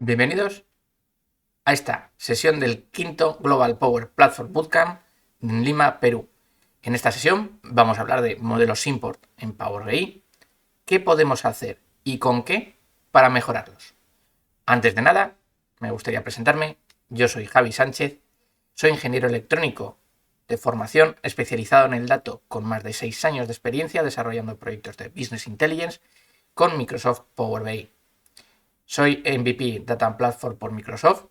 Bienvenidos a esta sesión del quinto Global Power Platform Bootcamp en Lima, Perú. En esta sesión vamos a hablar de modelos import en Power BI, qué podemos hacer y con qué para mejorarlos. Antes de nada, me gustaría presentarme. Yo soy Javi Sánchez, soy ingeniero electrónico de formación especializado en el dato con más de 6 años de experiencia desarrollando proyectos de Business Intelligence con Microsoft Power BI. Soy MVP Data Platform por Microsoft.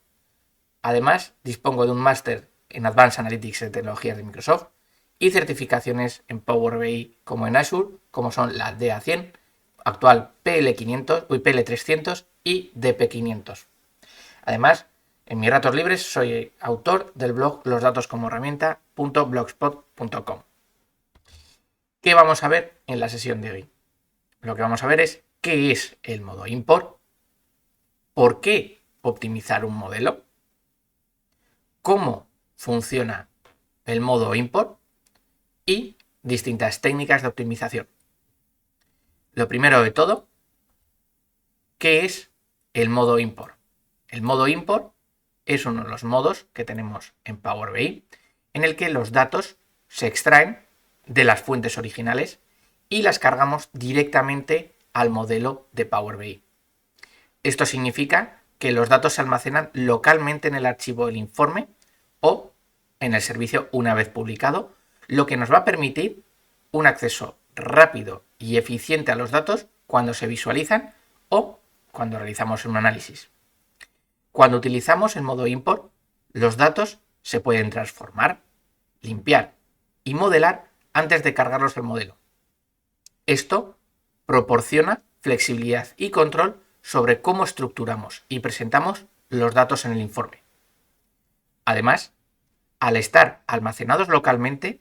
Además, dispongo de un máster en Advanced Analytics de tecnologías de Microsoft y certificaciones en Power BI como en Azure, como son la DA100, actual PL300 y DP500. Además, en mis ratos libres soy autor del blog losdatoscomoherramienta.blogspot.com. ¿Qué vamos a ver en la sesión de hoy? Lo que vamos a ver es qué es el modo import, por qué optimizar un modelo, cómo funciona el modo import y distintas técnicas de optimización. Lo primero de todo, ¿qué es el modo import? El modo import es uno de los modos que tenemos en Power BI en el que los datos se extraen de las fuentes originales y las cargamos directamente al modelo de Power BI. Esto significa que los datos se almacenan localmente en el archivo del informe o en el servicio una vez publicado, lo que nos va a permitir un acceso rápido y eficiente a los datos cuando se visualizan o cuando realizamos un análisis. Cuando utilizamos el modo import, los datos se pueden transformar, limpiar y modelar antes de cargarlos al modelo. Esto proporciona flexibilidad y control sobre cómo estructuramos y presentamos los datos en el informe. Además, al estar almacenados localmente,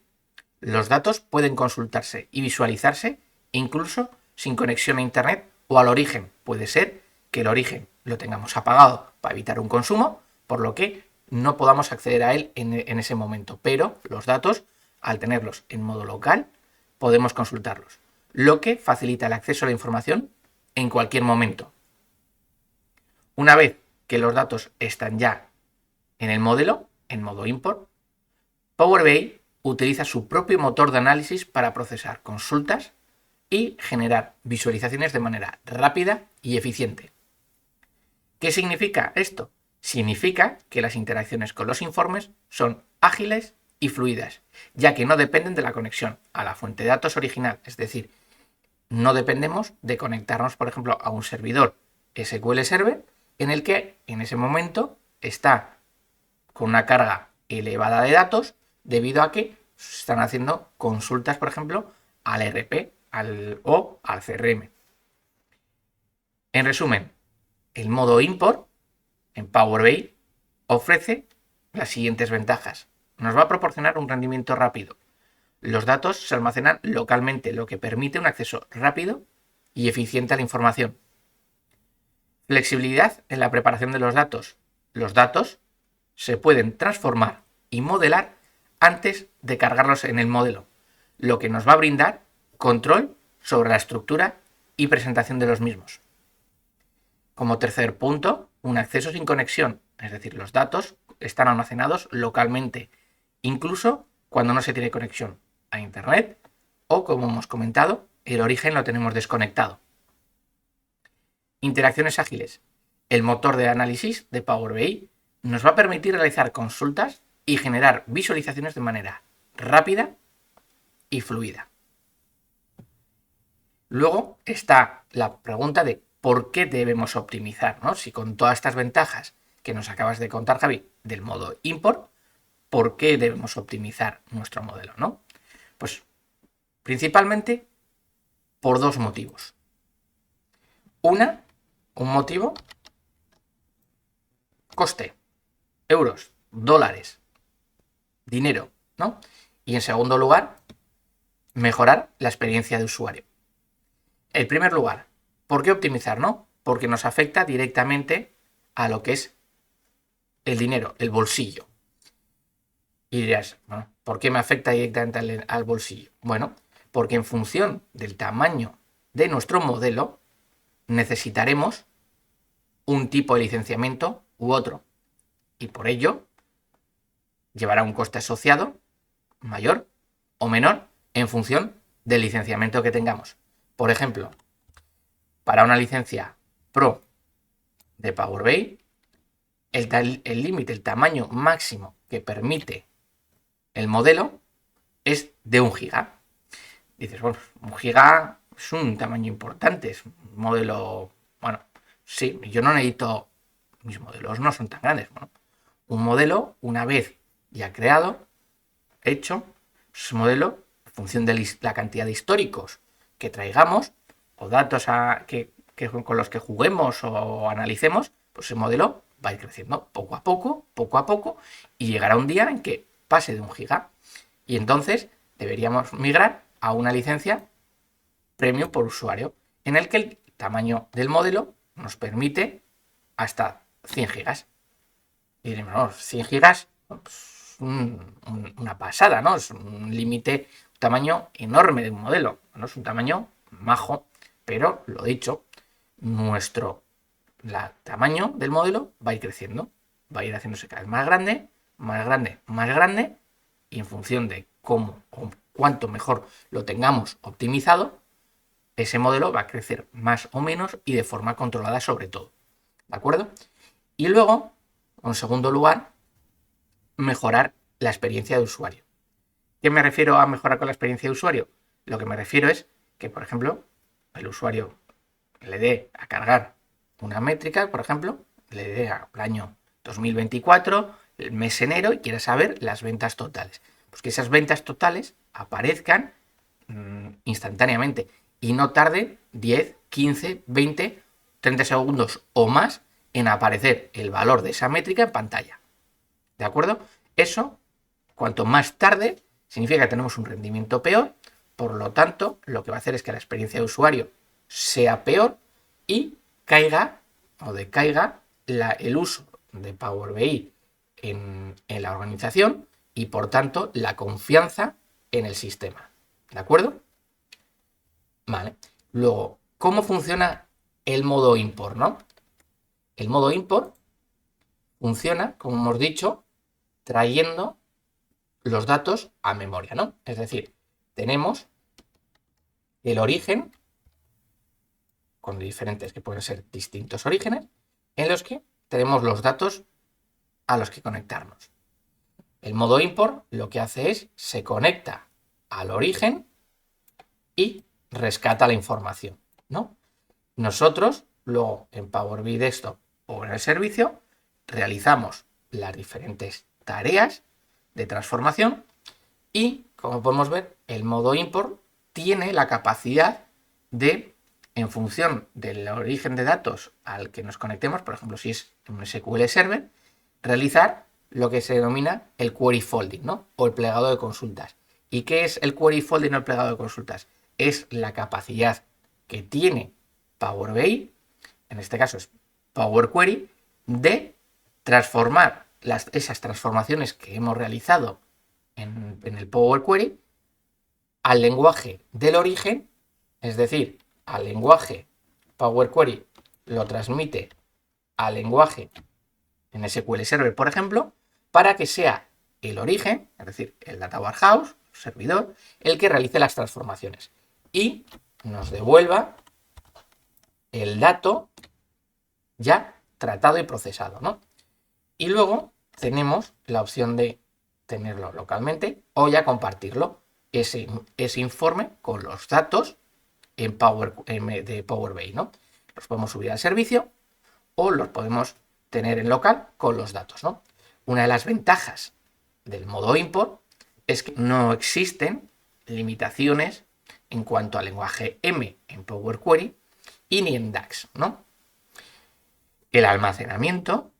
los datos pueden consultarse y visualizarse incluso sin conexión a Internet o al origen. Puede ser que el origen lo tengamos apagado para evitar un consumo, por lo que no podamos acceder a él en ese momento. Pero los datos, al tenerlos en modo local, podemos consultarlos, lo que facilita el acceso a la información en cualquier momento. Una vez que los datos están ya en el modelo, en modo import, Power BI utiliza su propio motor de análisis para procesar consultas y generar visualizaciones de manera rápida y eficiente. ¿Qué significa esto? Significa que las interacciones con los informes son ágiles y fluidas, ya que no dependen de la conexión a la fuente de datos original, es decir, no dependemos de conectarnos, por ejemplo, a un servidor SQL Server en el que en ese momento está con una carga elevada de datos debido a que se están haciendo consultas, por ejemplo, al ERP o al CRM. En resumen, el modo import en Power BI ofrece las siguientes ventajas. Nos va a proporcionar un rendimiento rápido. Los datos se almacenan localmente, lo que permite un acceso rápido y eficiente a la información. Flexibilidad en la preparación de los datos. Los datos se pueden transformar y modelar antes de cargarlos en el modelo, lo que nos va a brindar control sobre la estructura y presentación de los mismos. Como tercer punto, un acceso sin conexión, es decir, los datos están almacenados localmente, incluso cuando no se tiene conexión a Internet o, como hemos comentado, el origen lo tenemos desconectado. Interacciones ágiles. El motor de análisis de Power BI nos va a permitir realizar consultas y generar visualizaciones de manera rápida y fluida. Luego está la pregunta de por qué debemos optimizar, ¿no? Si con todas estas ventajas que nos acabas de contar, Javi, del modo import, ¿por qué debemos optimizar nuestro modelo, ¿no? Pues principalmente por dos motivos. Un motivo, coste, euros, dólares, dinero, ¿no? Y en segundo lugar, mejorar la experiencia de usuario. En primer lugar, ¿por qué optimizar, no? Porque nos afecta directamente a lo que es el dinero, el bolsillo. Y dirás, bueno, ¿por qué me afecta directamente al bolsillo? Bueno, porque en función del tamaño de nuestro modelo necesitaremos un tipo de licenciamiento u otro. Y por ello llevará un coste asociado mayor o menor en función del licenciamiento que tengamos. Por ejemplo, para una licencia Pro de Power BI, el límite, el tamaño máximo que permite el modelo es de 1 giga. Dices, bueno, 1 giga es un tamaño importante, es un modelo, bueno, sí, yo no necesito, mis modelos no son tan grandes. Bueno, un modelo, una vez ya creado, hecho, ese modelo, en función de la cantidad de históricos que traigamos o datos con los que juguemos o analicemos, pues ese modelo va a ir creciendo poco a poco, y llegará un día en que pase de 1 giga. Y entonces deberíamos migrar a una licencia premium por usuario, en el que el tamaño del modelo nos permite hasta 100 gigas. Y diremos, no, 100 gigas, pues, una pasada, ¿no? Es un límite, un tamaño enorme de un modelo. No es un tamaño majo, pero lo dicho, nuestro tamaño del modelo va a ir creciendo, va a ir haciéndose cada vez más grande, más grande, más grande, y en función de cómo o cuánto mejor lo tengamos optimizado, ese modelo va a crecer más o menos y de forma controlada sobre todo. ¿De acuerdo? Y luego, en segundo lugar, mejorar la experiencia de usuario. ¿Qué me refiero a mejorar con la experiencia de usuario? Lo que me refiero es que, por ejemplo, el usuario le dé a cargar una métrica, por ejemplo, le dé al año 2024, el mes enero, y quiera saber las ventas totales. Pues que esas ventas totales aparezcan instantáneamente y no tarde 10, 15, 20, 30 segundos o más en aparecer el valor de esa métrica en pantalla. ¿De acuerdo? Eso, cuanto más tarde, significa que tenemos un rendimiento peor. Por lo tanto, lo que va a hacer es que la experiencia de usuario sea peor y caiga o decaiga el uso de Power BI en la organización y, por tanto, la confianza en el sistema. ¿De acuerdo? Vale. Luego, ¿cómo funciona el modo import, no? El modo import funciona, como hemos dicho, trayendo los datos a memoria, ¿no? Es decir, tenemos el origen, con diferentes, que pueden ser distintos orígenes, en los que tenemos los datos a los que conectarnos. El modo import lo que hace es, se conecta al origen y rescata la información, ¿no? Nosotros, luego en Power BI Desktop o en el servicio, realizamos las diferentes tareas de transformación y, como podemos ver, el modo import tiene la capacidad de, en función del origen de datos al que nos conectemos, por ejemplo, si es un SQL Server, realizar lo que se denomina el query folding, ¿no? O el plegado de consultas. ¿Y qué es el query folding o el plegado de consultas? Es la capacidad que tiene Power BI, en este caso es Power Query, de transformar esas transformaciones que hemos realizado en el Power Query al lenguaje del origen, es decir, al lenguaje Power Query lo transmite al lenguaje en SQL Server, por ejemplo, para que sea el origen, es decir, el Data Warehouse, servidor, el que realice las transformaciones y nos devuelva el dato ya tratado y procesado, ¿no? Y luego tenemos la opción de tenerlo localmente o ya compartirlo, ese informe con los datos de Power BI, ¿no? Los podemos subir al servicio o los podemos tener en local con los datos, ¿no? Una de las ventajas del modo import es que no existen limitaciones en cuanto al lenguaje M en Power Query y ni en DAX, ¿no? El almacenamiento,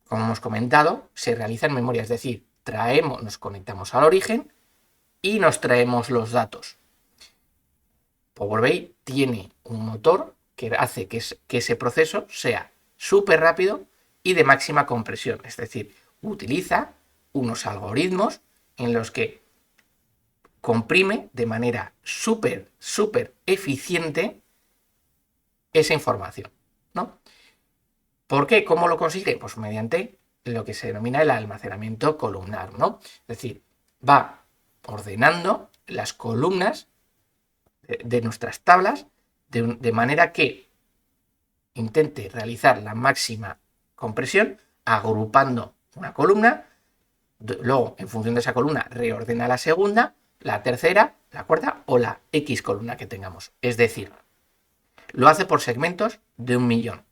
como hemos comentado, se realiza en memoria, es decir, nos conectamos al origen y nos traemos los datos. Power BI tiene un motor que hace que ese proceso sea súper rápido y de máxima compresión, es decir, utiliza unos algoritmos en los que comprime de manera súper eficiente esa información, ¿no? ¿Por qué? ¿Cómo lo consigue? Pues mediante lo que se denomina el almacenamiento columnar, ¿no? Es decir, va ordenando las columnas de nuestras tablas de manera que intente realizar la máxima compresión agrupando una columna, luego en función de esa columna reordena la segunda, la tercera, la cuarta o la X columna que tengamos. Es decir, lo hace por segmentos de 1.000.000.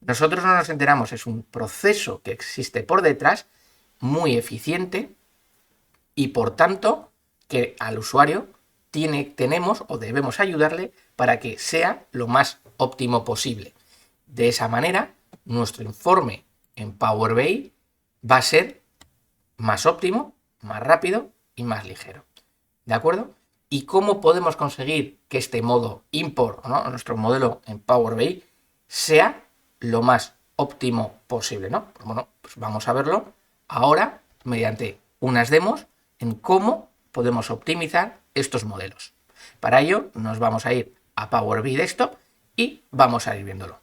Nosotros no nos enteramos, es un proceso que existe por detrás, muy eficiente y por tanto que al usuario tenemos o debemos ayudarle para que sea lo más óptimo posible. De esa manera, nuestro informe en Power BI va a ser más óptimo, más rápido y más ligero. ¿De acuerdo? ¿Y cómo podemos conseguir que este modo import, ¿no?, nuestro modelo en Power BI, sea lo más óptimo posible, ¿no? Pues bueno, pues vamos a verlo ahora mediante unas demos en cómo podemos optimizar estos modelos. Para ello nos vamos a ir a Power BI Desktop y vamos a ir viéndolo.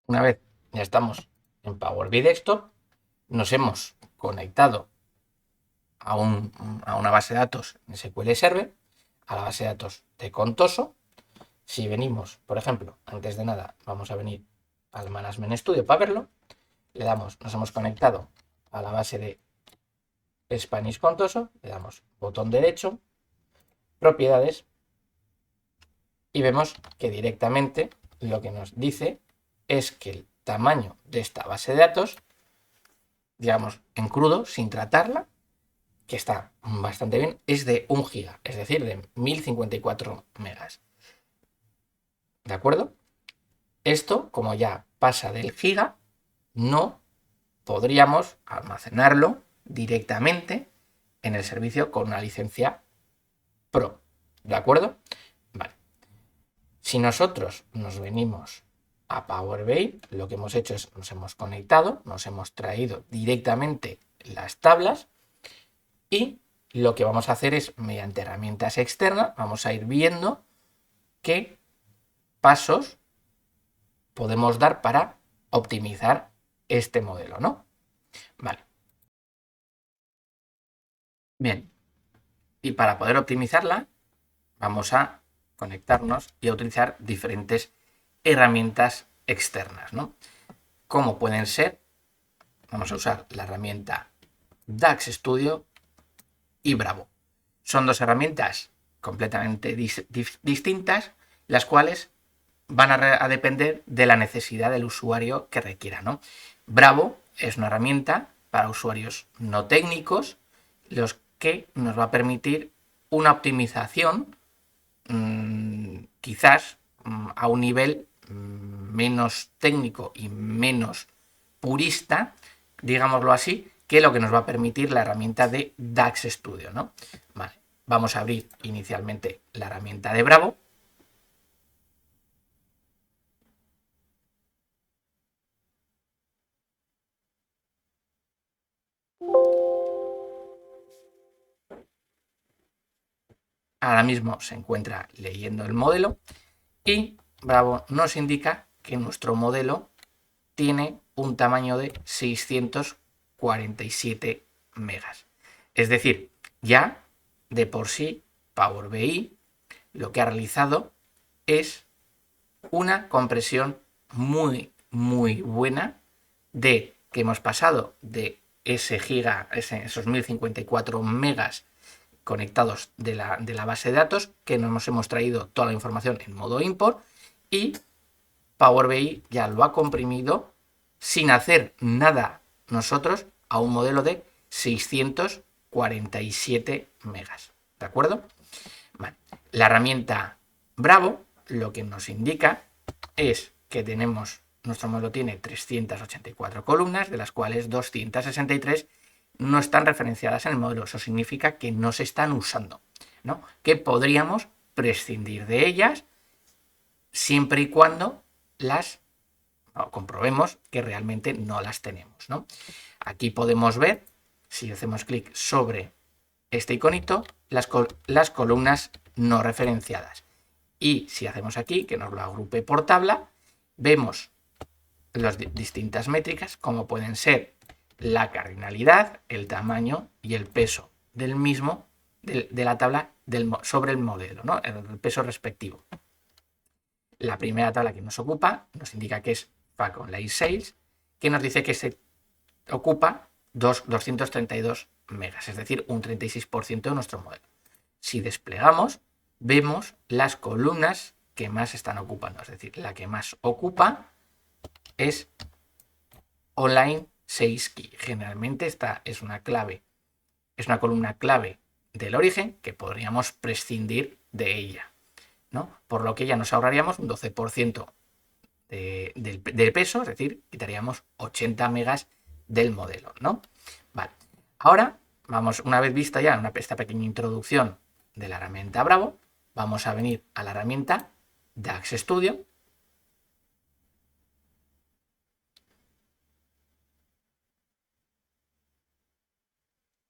Una vez ya estamos en Power BI Desktop, nos hemos conectado a una base de datos en SQL Server, a la base de datos de Contoso. Si venimos, por ejemplo, antes de nada, vamos a venir al Management Studio para verlo. Le damos, nos hemos conectado a la base de Spanish Contoso, le damos botón derecho, propiedades, y vemos que directamente lo que nos dice es que el tamaño de esta base de datos, digamos en crudo, sin tratarla, que está bastante bien, es de 1 giga, es decir, de 1054 megas. ¿De acuerdo? Esto, como ya pasa del giga, no podríamos almacenarlo directamente en el servicio con una licencia Pro. ¿De acuerdo? Vale. Si nosotros nos venimos a Power BI, lo que hemos hecho es nos hemos conectado, nos hemos traído directamente las tablas y lo que vamos a hacer es, mediante herramientas externas, vamos a ir viendo qué pasos podemos dar para optimizar este modelo, ¿no? Vale. Bien. Y para poder optimizarla, vamos a conectarnos y a utilizar diferentes herramientas externas, ¿no? Como pueden ser, vamos a usar la herramienta DAX Studio y Bravo. Son dos herramientas completamente distintas, las cuales van a depender de la necesidad del usuario que requiera, ¿no? Bravo es una herramienta para usuarios no técnicos, los que nos va a permitir una optimización quizás a un nivel menos técnico y menos purista, digámoslo así, que lo que nos va a permitir la herramienta de DAX Studio, ¿no? Vale, vamos a abrir inicialmente la herramienta de Bravo. Ahora mismo se encuentra leyendo el modelo y Bravo nos indica que nuestro modelo tiene un tamaño de 647 megas. Es decir, ya de por sí Power BI lo que ha realizado es una compresión muy buena, de que hemos pasado de ese giga, esos 1054 megas conectados de la base de datos, que nos hemos traído toda la información en modo import, y Power BI ya lo ha comprimido sin hacer nada nosotros a un modelo de 647 megas. ¿De acuerdo? Vale. La herramienta Bravo lo que nos indica es que nuestro modelo tiene 384 columnas, de las cuales 263 no están referenciadas en el modelo. Eso significa que no se están usando, ¿no? Que podríamos prescindir de ellas siempre y cuando comprobemos que realmente no las tenemos, ¿no? Aquí podemos ver, si hacemos clic sobre este iconito, las columnas no referenciadas. Y si hacemos aquí, que nos lo agrupe por tabla, vemos las distintas métricas, como pueden ser la cardinalidad, el tamaño y el peso del mismo, de la tabla sobre el modelo, ¿no? El peso respectivo. La primera tabla que nos ocupa nos indica que es Facon Layer Sales, que nos dice que se ocupa 232 megas, es decir, un 36% de nuestro modelo. Si desplegamos, vemos las columnas que más están ocupando, es decir, la que más ocupa es Online Sales Key. Generalmente esta es una clave, es una columna clave del origen que podríamos prescindir de ella, ¿no? Por lo que ya nos ahorraríamos un 12% del peso, es decir, quitaríamos 80 megas del modelo, ¿no? Vale. Ahora, vamos, una vez vista ya esta pequeña introducción de la herramienta Bravo, vamos a venir a la herramienta DAX Studio.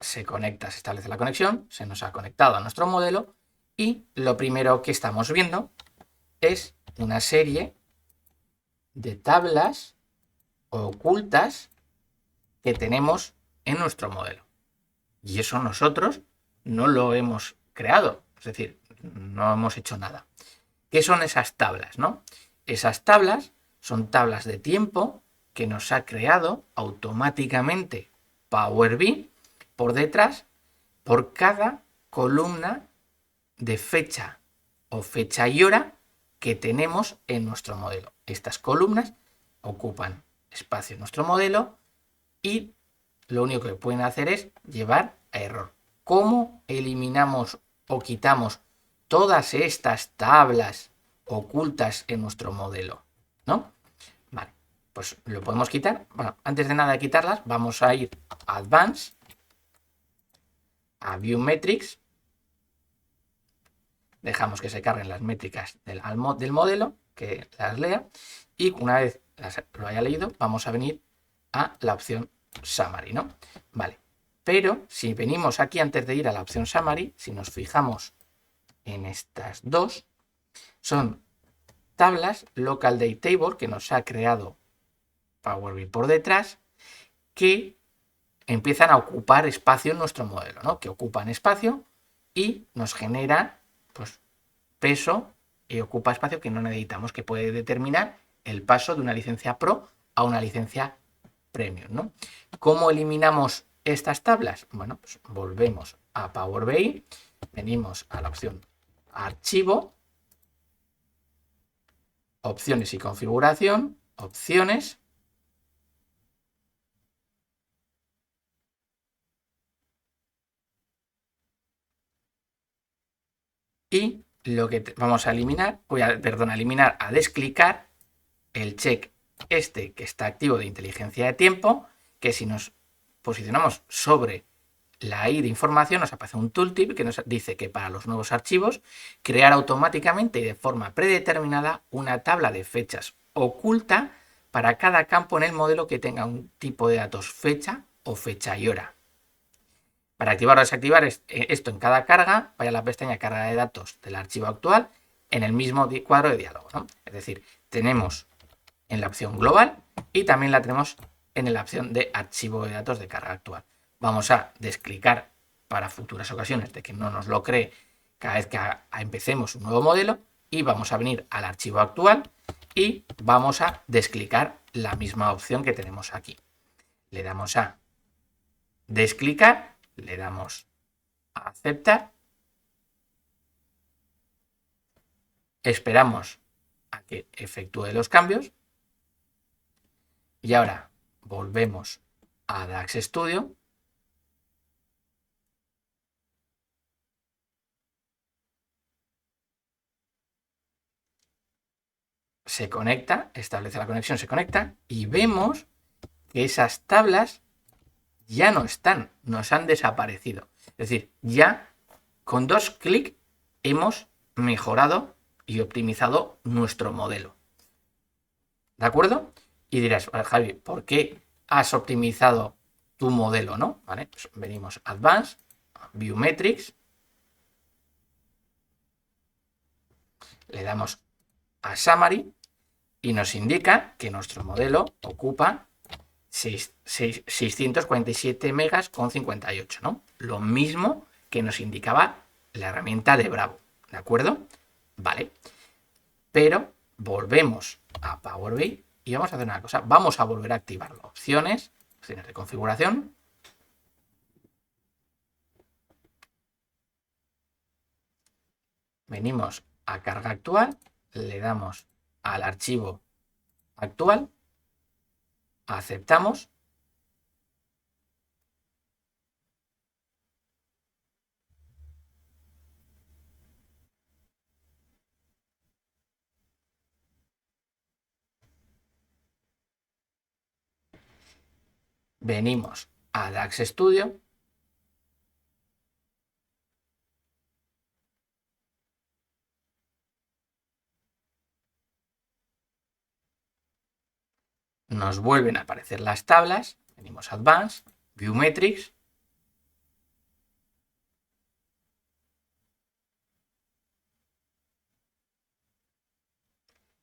Se conecta, se establece la conexión, se nos ha conectado a nuestro modelo y lo primero que estamos viendo es una serie de tablas ocultas que tenemos en nuestro modelo. Y eso nosotros no lo hemos creado, es decir, no hemos hecho nada. ¿Qué son esas tablas, no? Esas tablas son tablas de tiempo que nos ha creado automáticamente Power BI por detrás por cada columna de fecha o fecha y hora que tenemos en nuestro modelo. Estas columnas ocupan espacio en nuestro modelo y lo único que pueden hacer es llevar a error. ¿Cómo eliminamos o quitamos todas estas tablas ocultas en nuestro modelo? ¿No? Vale, pues lo podemos quitar. Bueno, antes de nada de quitarlas, vamos a ir a Advanced, a View Metrics. Dejamos que se carguen las métricas del modelo, que las lea, y una vez lo haya leído, vamos a venir a la opción Summary, ¿no? Vale, pero si venimos aquí antes de ir a la opción Summary, si nos fijamos en estas dos, son tablas Local Date Table que nos ha creado Power BI por detrás, que empiezan a ocupar espacio en nuestro modelo, ¿no? Que ocupan espacio y nos genera, pues, peso y ocupa espacio que no necesitamos, que puede determinar el paso de una licencia Pro a una licencia Premium, ¿no? ¿Cómo eliminamos estas tablas? Bueno, pues volvemos a Power BI, venimos a la opción Archivo, Opciones y configuración, Opciones, y lo que vamos a eliminar, a desclicar el check este que está activo de inteligencia de tiempo, que si nos posicionamos sobre la I de información nos aparece un tooltip que nos dice que para los nuevos archivos crear automáticamente y de forma predeterminada una tabla de fechas oculta para cada campo en el modelo que tenga un tipo de datos fecha o fecha y hora. Para activar o desactivar esto en cada carga, vaya a la pestaña carga de datos del archivo actual en el mismo cuadro de diálogo, ¿no? Es decir, tenemos en la opción global y también la tenemos en la opción de archivo de datos de carga actual. Vamos a desclicar para futuras ocasiones de que no nos lo cree cada vez que empecemos un nuevo modelo y vamos a venir al archivo actual y vamos a desclicar la misma opción que tenemos aquí. Le damos a desclicar, le damos a aceptar, esperamos a que efectúe los cambios y ahora volvemos a DAX Studio. Se conecta, establece la conexión, se conecta y vemos que esas tablas ya no están, nos han desaparecido. Es decir, ya con 2 clics hemos mejorado y optimizado nuestro modelo. ¿De acuerdo? Y dirás, Javi, ¿por qué has optimizado tu modelo, no? ¿Vale? Pues venimos a Advanced, View Metrics, le damos a Summary y nos indica que nuestro modelo ocupa 647 megas con 58, ¿no? Lo mismo que nos indicaba la herramienta de Bravo, ¿de acuerdo? Vale, pero volvemos a Power BI y vamos a hacer una cosa, vamos a volver a activarlo. Opciones de configuración. Venimos a carga actual, le damos al archivo actual, aceptamos. Venimos a DAX Studio. Nos vuelven a aparecer las tablas. Venimos a Advanced, View Metrics.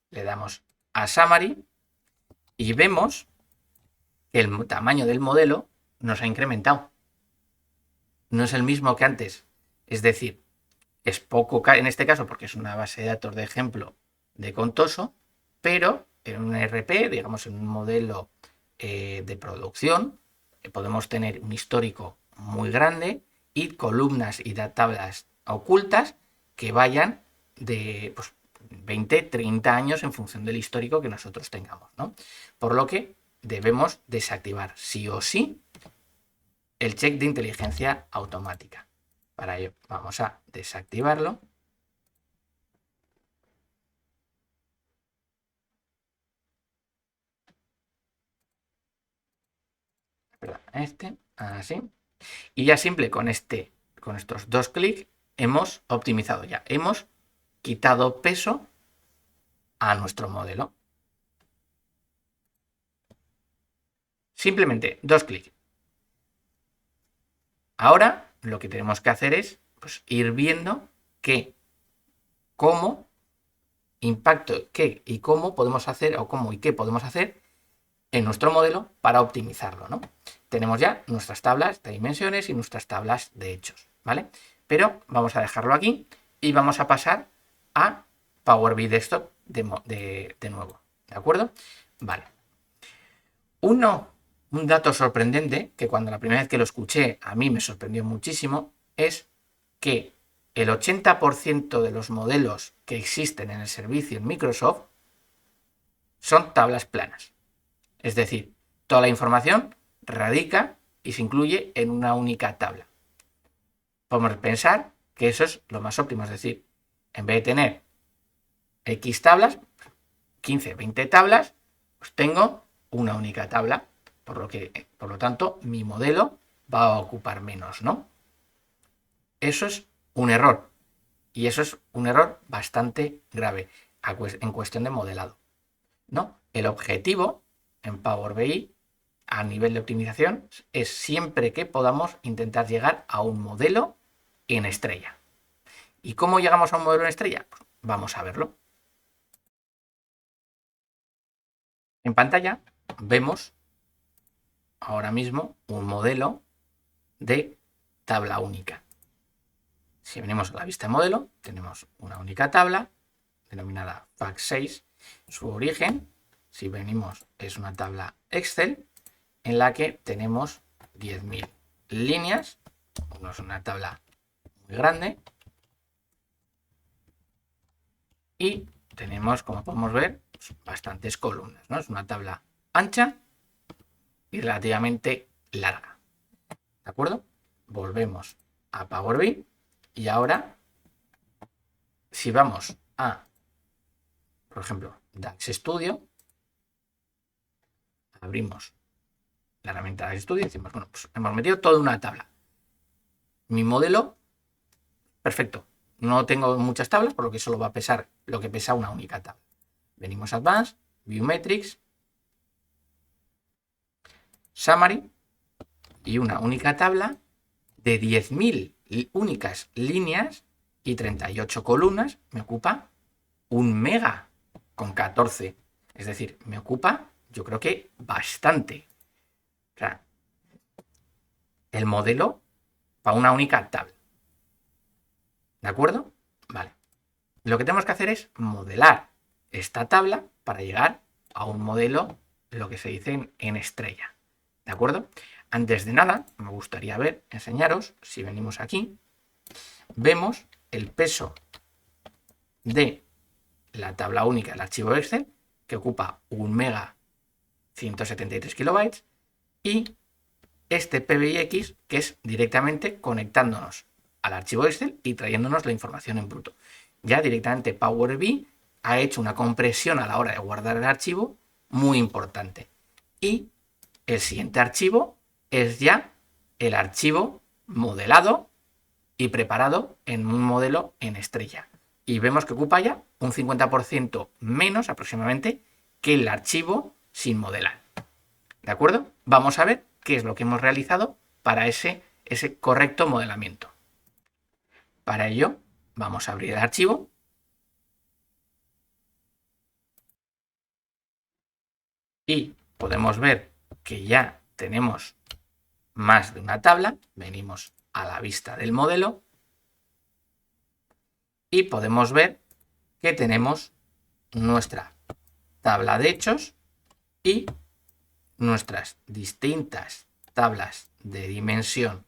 Le damos a Summary y vemos que el tamaño del modelo nos ha incrementado. No es el mismo que antes. Es decir, es poco en este caso porque es una base de datos de ejemplo de Contoso, pero en un ERP, digamos en un modelo de producción, podemos tener un histórico muy grande y columnas y tablas ocultas que vayan de pues, 20, 30 años en función del histórico que nosotros tengamos, ¿no? Por lo que debemos desactivar sí o sí el check de inteligencia automática. Para ello vamos a desactivarlo. Así. Y ya simple con estos dos clics hemos optimizado ya. Hemos quitado peso a nuestro modelo. Simplemente dos clics. Ahora lo que tenemos que hacer es pues, ir viendo cómo impacto, qué y cómo podemos hacer o cómo y qué podemos hacer en nuestro modelo para optimizarlo, ¿no? Tenemos ya nuestras tablas de dimensiones y nuestras tablas de hechos, ¿vale? Pero vamos a dejarlo aquí y vamos a pasar a Power BI Desktop de nuevo, ¿de acuerdo? Vale. Un dato sorprendente, que cuando la primera vez que lo escuché a mí me sorprendió muchísimo, es que el 80% de los modelos que existen en el servicio en Microsoft son tablas planas. Es decir, toda la información radica y se incluye en una única tabla. Podemos pensar que eso es lo más óptimo, es decir, en vez de tener X tablas, 15, 20 tablas, pues tengo una única tabla, por lo tanto, mi modelo va a ocupar menos, ¿no? Eso es un error, y eso es un error bastante grave en cuestión de modelado, ¿no? El objetivo en Power BI a nivel de optimización es siempre que podamos intentar llegar a un modelo en estrella. ¿Y cómo llegamos a un modelo en estrella? Pues vamos a verlo. En pantalla vemos ahora mismo un modelo de tabla única. Si venimos a la vista de modelo, tenemos una única tabla denominada FAC6. Su origen, si venimos, es una tabla Excel en la que tenemos 10.000 líneas. No es una tabla muy grande. Y tenemos, como podemos ver, bastantes columnas, ¿no? Es una tabla ancha y relativamente larga. ¿De acuerdo? Volvemos a Power BI y ahora, si vamos a, por ejemplo, DAX Studio, abrimos la herramienta DAX Studio y decimos, bueno, pues hemos metido toda una tabla. Mi modelo, perfecto. No tengo muchas tablas, por lo que solo va a pesar lo que pesa una única tabla. Venimos a Advanced, View Metrics, Summary y una única tabla de 10.000 únicas líneas y 38 columnas me ocupa 1 mega con 14. Es Es decir, me ocupa, yo creo que bastante. O sea, el modelo para una única tabla. ¿De acuerdo? Vale. Lo que tenemos que hacer es modelar esta tabla para llegar a un modelo, lo que se dice en estrella. ¿De acuerdo? Antes de nada, me gustaría enseñaros, si venimos aquí, vemos el peso de la tabla única del archivo Excel, que ocupa 1 mega 173 kilobytes, y este PBIX, que es directamente conectándonos al archivo Excel y trayéndonos la información en bruto. Ya directamente Power BI ha hecho una compresión a la hora de guardar el archivo muy importante. Y el siguiente archivo es ya el archivo modelado y preparado en un modelo en estrella. Y vemos que ocupa ya un 50% menos aproximadamente que el archivo sin modelar. ¿De acuerdo? Vamos a ver qué es lo que hemos realizado para ese correcto modelamiento. Para ello, vamos a abrir el archivo. Y podemos ver que ya tenemos más de una tabla. Venimos a la vista del modelo y podemos ver que tenemos nuestra tabla de hechos y nuestras distintas tablas de dimensión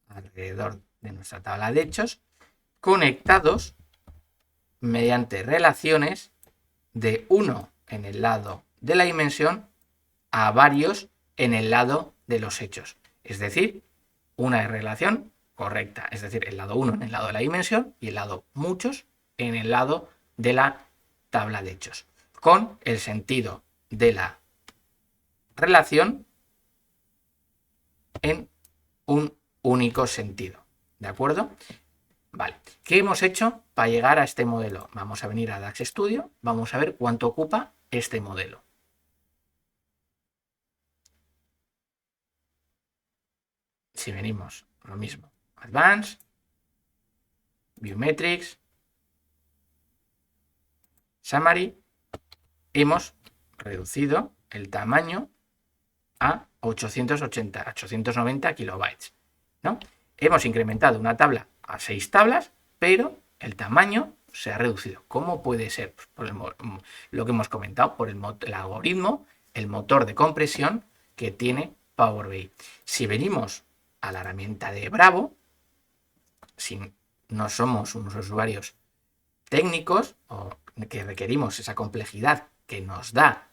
alrededor de nuestra tabla de hechos conectados mediante relaciones de uno en el lado de la dimensión a varios en el lado de los hechos. Es decir, una relación correcta. Es decir, el lado 1 en el lado de la dimensión y el lado muchos en el lado de la tabla de hechos. Con el sentido de la relación en un único sentido. ¿De acuerdo? Vale. ¿Qué hemos hecho para llegar a este modelo? Vamos a venir a DAX Studio. Vamos a ver cuánto ocupa este modelo. Si venimos, lo mismo. Advanced, Biometrics, Summary, hemos reducido el tamaño a 890 kilobytes, ¿no? Hemos incrementado una tabla a 6 tablas, pero el tamaño se ha reducido. ¿Cómo puede ser? Pues por lo que hemos comentado, por el algoritmo, el motor de compresión que tiene Power BI. Si venimos a la herramienta de Bravo, si no somos unos usuarios técnicos o que requerimos esa complejidad que nos da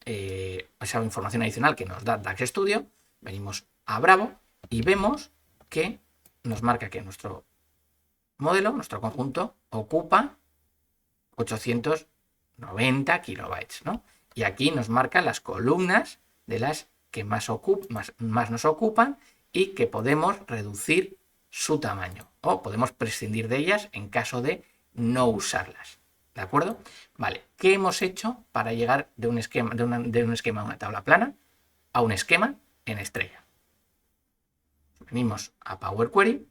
esa información adicional que nos da DAX Studio, venimos a Bravo y vemos que nos marca que nuestro modelo, nuestro conjunto, ocupa 890 kilobytes, ¿no? Y aquí nos marcan las columnas de las que más nos ocupan y que podemos reducir su tamaño o podemos prescindir de ellas en caso de no usarlas. ¿De acuerdo? Vale, ¿qué hemos hecho para llegar de un esquema a una tabla plana a un esquema en estrella? Venimos a Power Query.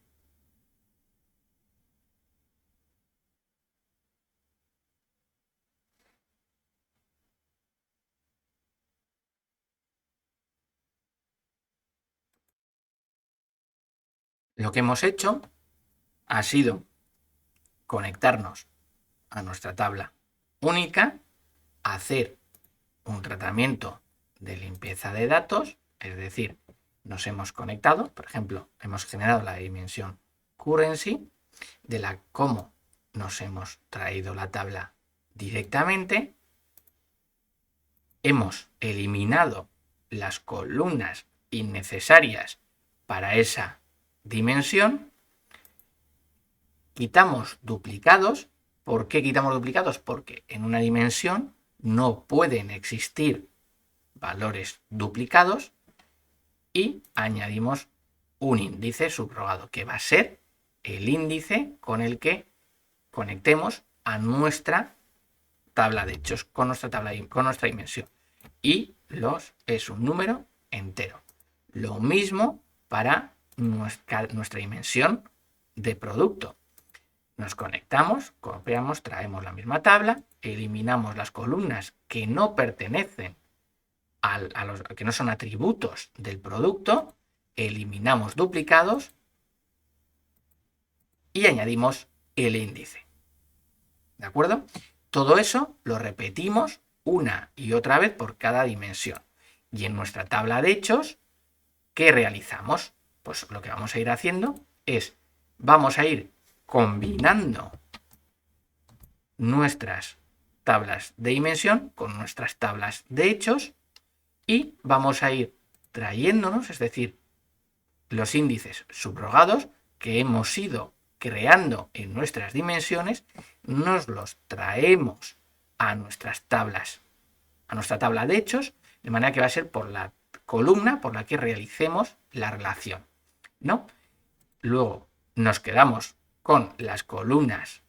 Lo que hemos hecho ha sido conectarnos a nuestra tabla única, hacer un tratamiento de limpieza de datos, es decir, nos hemos conectado, por ejemplo, hemos generado la dimensión currency, de la cómo nos hemos traído la tabla directamente, hemos eliminado las columnas innecesarias para esa dimensión, quitamos duplicados. ¿Por qué quitamos duplicados? Porque en una dimensión no pueden existir valores duplicados y añadimos un índice subrogado que va a ser el índice con el que conectemos a nuestra tabla de hechos, con nuestra dimensión. Y es un número entero. Lo mismo para nuestra dimensión de producto. Nos conectamos, copiamos, traemos la misma tabla, eliminamos las columnas que no pertenecen que no son atributos del producto, eliminamos duplicados y añadimos el índice. ¿De acuerdo? Todo eso lo repetimos una y otra vez por cada dimensión. Y en nuestra tabla de hechos, ¿qué realizamos? Pues lo que vamos a ir haciendo es, vamos a ir combinando nuestras tablas de dimensión con nuestras tablas de hechos y vamos a ir trayéndonos, es decir, los índices subrogados que hemos ido creando en nuestras dimensiones, nos los traemos a nuestras tablas, a nuestra tabla de hechos, de manera que va a ser por la columna por la que realicemos la relación, ¿no? Luego nos quedamos con las columnas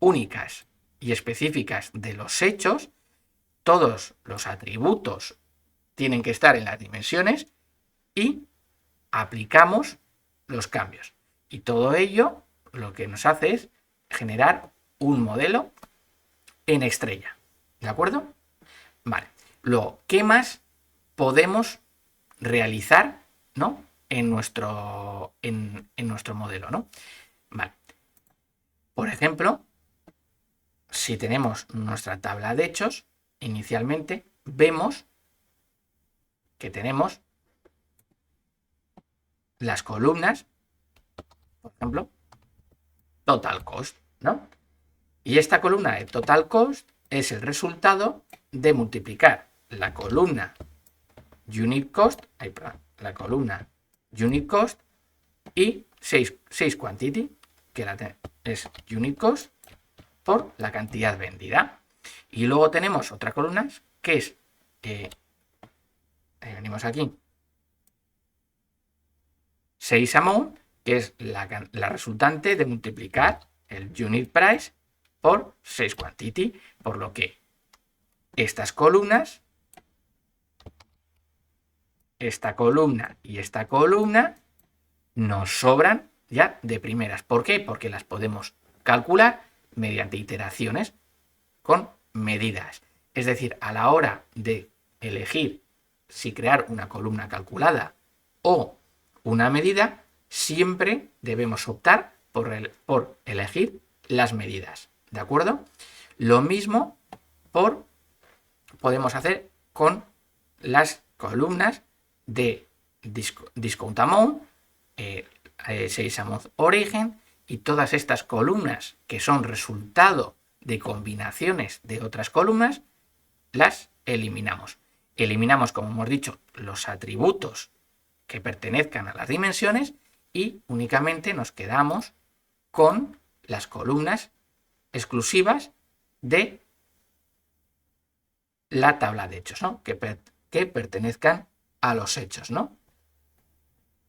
únicas y específicas de los hechos. Todos los atributos tienen que estar en las dimensiones y aplicamos los cambios. Y todo ello lo que nos hace es generar un modelo en estrella. ¿De acuerdo? Vale. Luego, ¿qué más podemos realizar, ¿no? en nuestro modelo, ¿no? Vale. Por ejemplo, si tenemos nuestra tabla de hechos, inicialmente vemos que tenemos las columnas, por ejemplo, total cost, ¿no? Y esta columna de total cost es el resultado de multiplicar la columna unit cost, la columna unit cost y 6 quantity, que es unit cost, por la cantidad vendida. Y luego tenemos otra columna que es, venimos aquí, 6 amount, que es la resultante de multiplicar el unit price por 6 quantity, por lo que estas columnas, esta columna y esta columna nos sobran ya de primeras. ¿Por qué? Porque las podemos calcular mediante iteraciones con medidas. Es decir, a la hora de elegir si crear una columna calculada o una medida, siempre debemos optar por elegir las medidas. ¿De acuerdo? Lo mismo podemos hacer con las columnas de discount amount, 6 amount origin, y todas estas columnas que son resultado de combinaciones de otras columnas, las eliminamos. Eliminamos, como hemos dicho, los atributos que pertenezcan a las dimensiones y únicamente nos quedamos con las columnas exclusivas de la tabla de hechos, ¿no? que pertenezcan a los hechos, ¿no?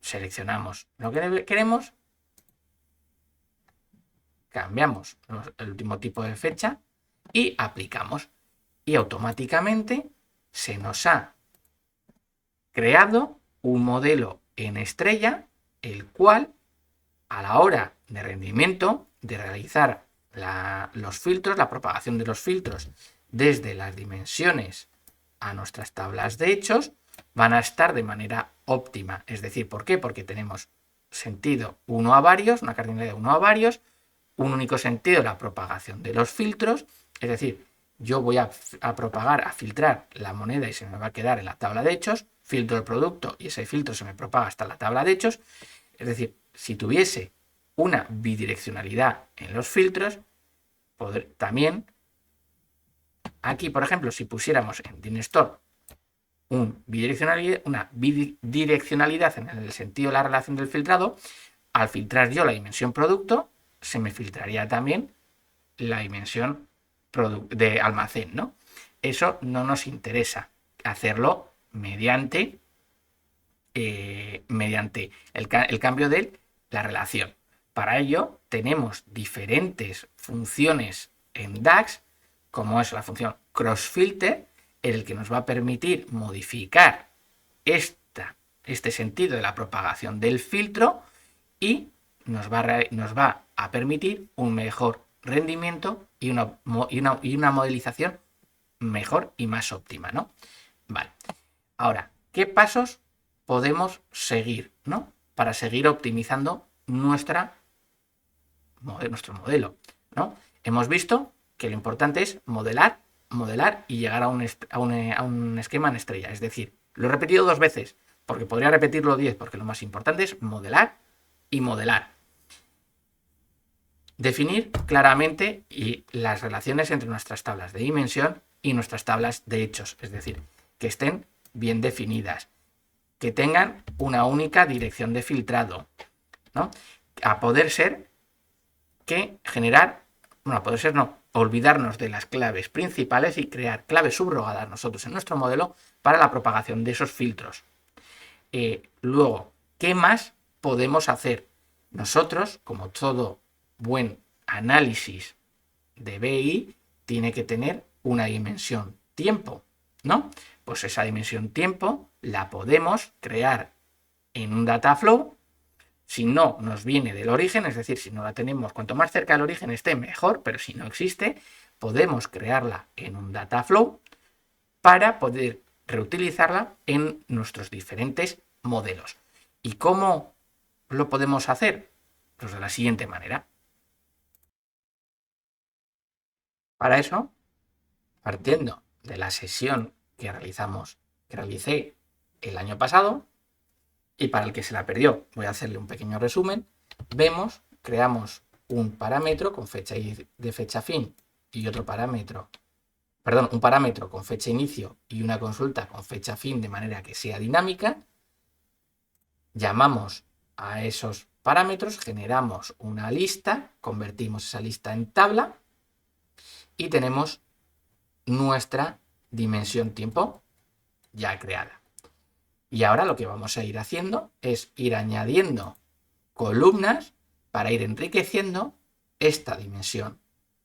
Seleccionamos lo que queremos, cambiamos el último tipo de fecha y aplicamos. Y automáticamente se nos ha creado un modelo en estrella, el cual a la hora de rendimiento, de realizar los filtros, la propagación de los filtros desde las dimensiones a nuestras tablas de hechos, van a estar de manera óptima. Es decir, ¿por qué? Porque tenemos sentido 1 a varios, una cardinalidad de 1 a varios, un único sentido la propagación de los filtros, es decir, yo voy a propagar, a filtrar la moneda y se me va a quedar en la tabla de hechos, filtro el producto y ese filtro se me propaga hasta la tabla de hechos. Es decir, si tuviese una bidireccionalidad en los filtros, también aquí, por ejemplo, si pusiéramos en DINSTOR una bidireccionalidad en el sentido de la relación del filtrado, al filtrar yo la dimensión producto, se me filtraría también la dimensión de almacén, ¿no? Eso no nos interesa hacerlo mediante el cambio de la relación. Para ello tenemos diferentes funciones en DAX, como es la función crossFilter, el que nos va a permitir modificar este sentido de la propagación del filtro y nos va a permitir un mejor rendimiento y una modelización mejor y más óptima, ¿no? Vale. Ahora, ¿qué pasos podemos seguir, ¿no? Para seguir optimizando nuestro modelo, ¿no? Hemos visto que lo importante es modelar y llegar a un esquema en estrella. Es decir, lo he repetido 2 veces, porque podría repetirlo 10, porque lo más importante es modelar y modelar. Definir claramente las relaciones entre nuestras tablas de dimensión y nuestras tablas de hechos, es decir, que estén bien definidas, que tengan una única dirección de filtrado, ¿no? A poder ser que generar, no, a poder ser no, olvidarnos de las claves principales y crear claves subrogadas nosotros en nuestro modelo para la propagación de esos filtros. Luego, ¿qué más podemos hacer? Nosotros, como todo buen análisis de BI, tiene que tener una dimensión tiempo, ¿no? Pues esa dimensión tiempo la podemos crear en un data flow. Si no nos viene del origen, es decir, si no la tenemos, cuanto más cerca del origen esté, mejor, pero si no existe, podemos crearla en un data flow para poder reutilizarla en nuestros diferentes modelos. ¿Y cómo lo podemos hacer? Pues de la siguiente manera. Para eso, partiendo de la sesión que realicé el año pasado, y para el que se la perdió, voy a hacerle un pequeño resumen, creamos un parámetro con fecha de fecha fin y otro parámetro, un parámetro con fecha inicio y una consulta con fecha fin de manera que sea dinámica. Llamamos a esos parámetros, generamos una lista, convertimos esa lista en tabla y tenemos nuestra dimensión tiempo ya creada. Y ahora lo que vamos a ir haciendo es ir añadiendo columnas para ir enriqueciendo esta dimensión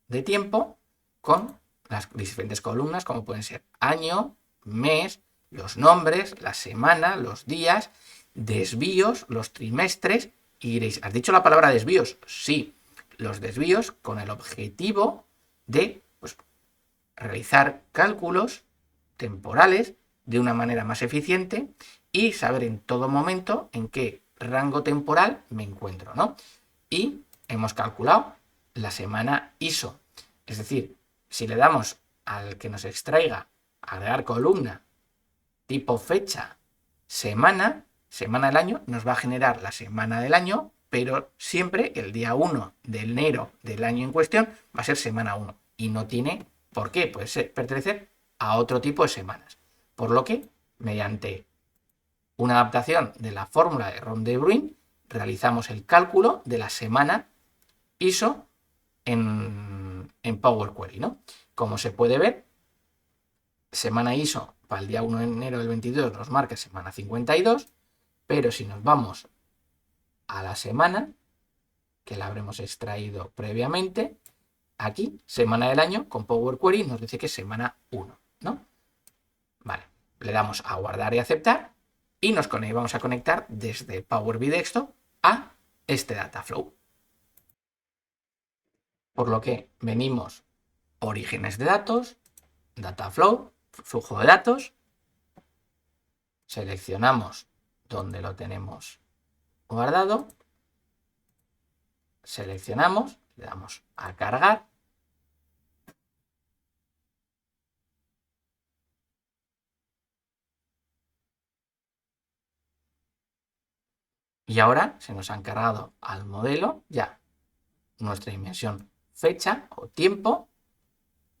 de tiempo con las diferentes columnas, como pueden ser año, mes, los nombres, la semana, los días, desvíos, los trimestres. Y diréis, ¿has dicho la palabra desvíos? Sí, los desvíos con el objetivo de realizar cálculos temporales de una manera más eficiente y saber en todo momento en qué rango temporal me encuentro, ¿no? Y hemos calculado la semana ISO. Es decir, si le damos al que nos extraiga agregar columna tipo fecha, semana del año, nos va a generar la semana del año, pero siempre el día 1 de enero del año en cuestión va a ser semana 1 y no tiene por qué, puede pertenecer a otro tipo de semanas. Por lo que, mediante una adaptación de la fórmula de Ron de Bruin, realizamos el cálculo de la semana ISO en Power Query, ¿no? Como se puede ver, semana ISO para el día 1 de enero del 22 nos marca semana 52, pero si nos vamos a la semana, que la habremos extraído previamente, aquí, semana del año, con Power Query nos dice que es semana 1, ¿no? Vale, le damos a guardar y aceptar y vamos a conectar desde Power BI Desktop a este Dataflow. Por lo que venimos orígenes de datos, Dataflow, flujo de datos, seleccionamos donde lo tenemos guardado, seleccionamos, le damos a cargar, y ahora se nos han cargado al modelo ya nuestra dimensión fecha o tiempo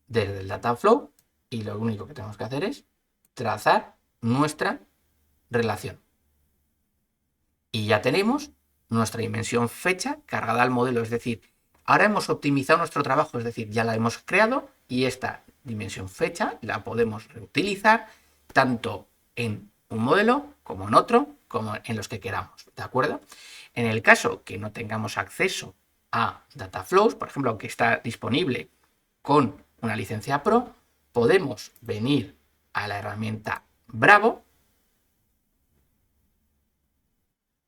desde el Dataflow y lo único que tenemos que hacer es trazar nuestra relación. Y ya tenemos nuestra dimensión fecha cargada al modelo, es decir, ahora hemos optimizado nuestro trabajo, es decir, ya la hemos creado y esta dimensión fecha la podemos reutilizar tanto en un modelo como en otro, como en los que queramos, ¿de acuerdo? En el caso que no tengamos acceso a Dataflows, por ejemplo, que está disponible con una licencia Pro, podemos venir a la herramienta Bravo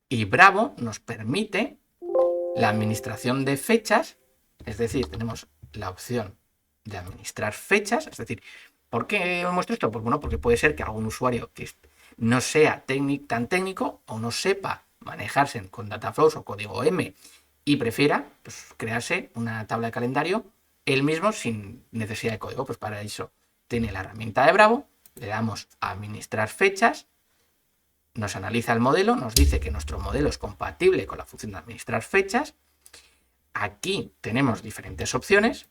y Bravo nos permite la administración de fechas, es decir, tenemos la opción de administrar fechas, es decir, ¿por qué os muestro esto? Pues bueno, porque puede ser que algún usuario que no sea tan técnico o no sepa manejarse con Dataflows o código M y prefiera pues, crearse una tabla de calendario él mismo sin necesidad de código. Pues para eso tiene la herramienta de Bravo, le damos a administrar fechas, nos analiza el modelo, nos dice que nuestro modelo es compatible con la función de administrar fechas. Aquí tenemos diferentes opciones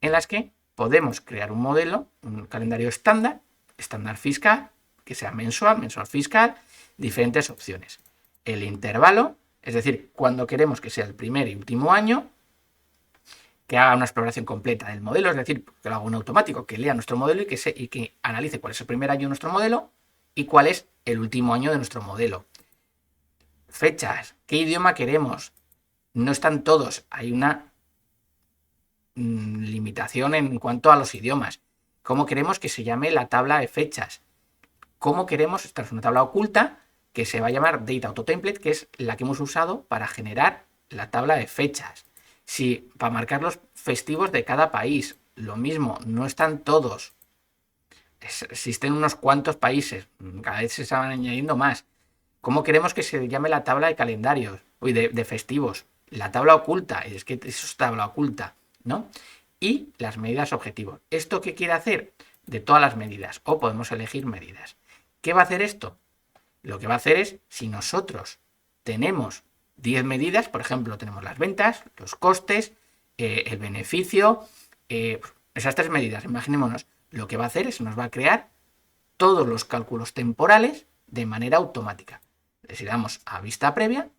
en las que podemos crear un modelo, un calendario estándar fiscal, que sea mensual, mensual fiscal, diferentes opciones. El intervalo, es decir, cuando queremos que sea el primer y último año, que haga una exploración completa del modelo, es decir, que lo haga un automático, que lea nuestro modelo y que analice cuál es el primer año de nuestro modelo y cuál es el último año de nuestro modelo. Fechas, ¿qué idioma queremos? No están todos, hay una limitación en cuanto a los idiomas. ¿Cómo queremos que se llame la tabla de fechas? ¿Cómo queremos? Esta es una tabla oculta que se va a llamar Date Auto Template, que es la que hemos usado para generar la tabla de fechas. Si para marcar los festivos de cada país, lo mismo, no están todos. Existen unos cuantos países, cada vez se van añadiendo más. ¿Cómo queremos que se llame la tabla de calendarios? De festivos. La tabla oculta, es que eso es tabla oculta, ¿no? Y las medidas objetivos. ¿Esto qué quiere hacer? De todas las medidas, o podemos elegir medidas. ¿Qué va a hacer esto? Lo que va a hacer es, si nosotros tenemos 10 medidas, por ejemplo, tenemos las ventas, los costes, el beneficio, esas 3 medidas, imaginémonos, lo que va a hacer es nos va a crear todos los cálculos temporales de manera automática. Le damos a vista previa,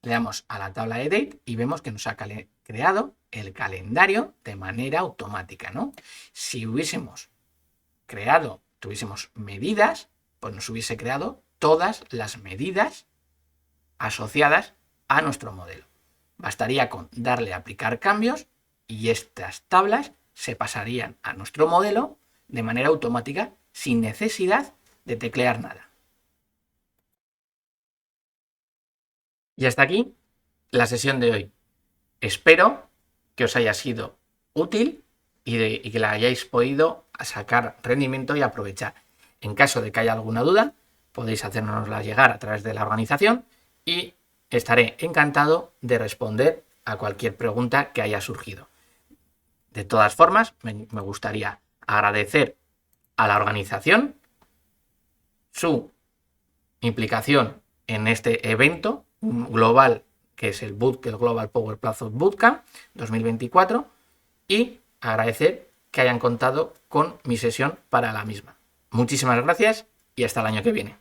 le damos a la tabla de date y vemos que nos ha creado el calendario de manera automática, ¿no? Si tuviésemos medidas, pues nos hubiese creado todas las medidas asociadas a nuestro modelo. Bastaría con darle a aplicar cambios y estas tablas se pasarían a nuestro modelo de manera automática sin necesidad de teclear nada. Y hasta aquí la sesión de hoy. Espero que os haya sido útil y que la hayáis podido sacar rendimiento y aprovechar. En caso de que haya alguna duda, podéis hacérnosla llegar a través de la organización y estaré encantado de responder a cualquier pregunta que haya surgido. De todas formas, me gustaría agradecer a la organización su implicación en este evento global que es el Global Power Platform Bootcamp 2024 y agradecer que hayan contado con mi sesión para la misma. Muchísimas gracias y hasta el año que viene.